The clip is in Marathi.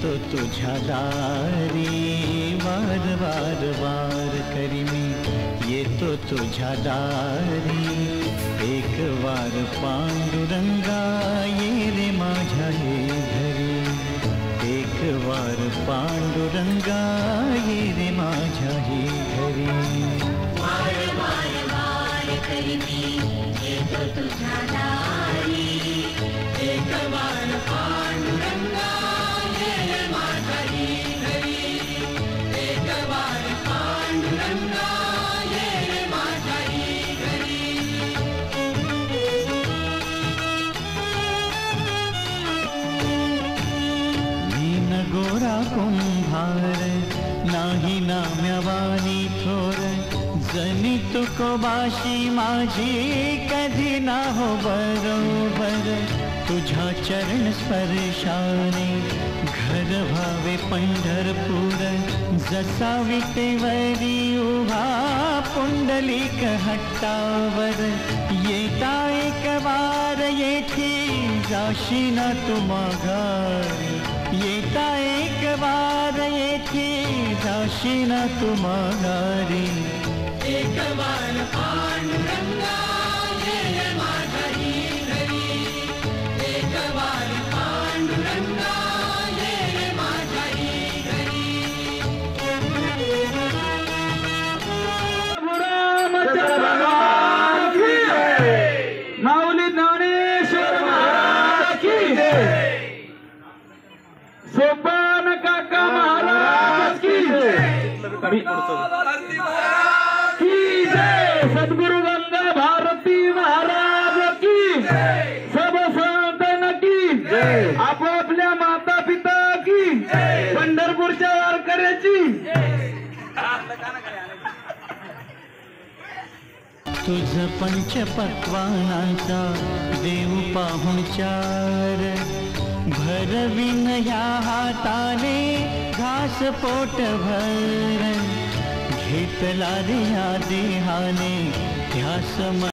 येतो तुझ्या दारी वार वार वार करी मी येतो तुझ्या दारी एक वार पांडुरंगा ये रे माझ्या हे घरी एक वार पांडुरंगा ये रे माझ्या हे घरी वार वार वार करी मी येतो तुझ्या दारी एक वार पांडुरंगा ये रे माझ्या हे घरी एक वार पांडुरंगा ये रे माझ्या हे घरी मीन गोरा कुंभार नाही नाम्यवानी थोर जनी तुकोबाशी माझी कधी ना हो बरोबर तुझ्या चरण स्पर्शाने घर व्हावे पंढरपूर जसा विटेवरी उभा पुंडलिक हट्टावर येता एक वार येथे जाशी ना तू माघारी येता एक वार येथे जाशी ना तू माघारी एक वार पांडुरंगा ये रे माझ्या हे घरी एक वार पांडुरंगा ये रे माझ्या हे घरी माऊली ज्ञानेश्वर महाराज की जय सोपान काका महाराज की जय सद्गुरु गंगा भारती महाराज की सब संतन की आपापल्या माता पिता की पंढरपूरच्या वारकऱ्याची तुझ पंच पक्वानांचा देव पाहुणचार भरविन ह्या हाताने घास पोट भर घेतला रे या देहाने ध्यास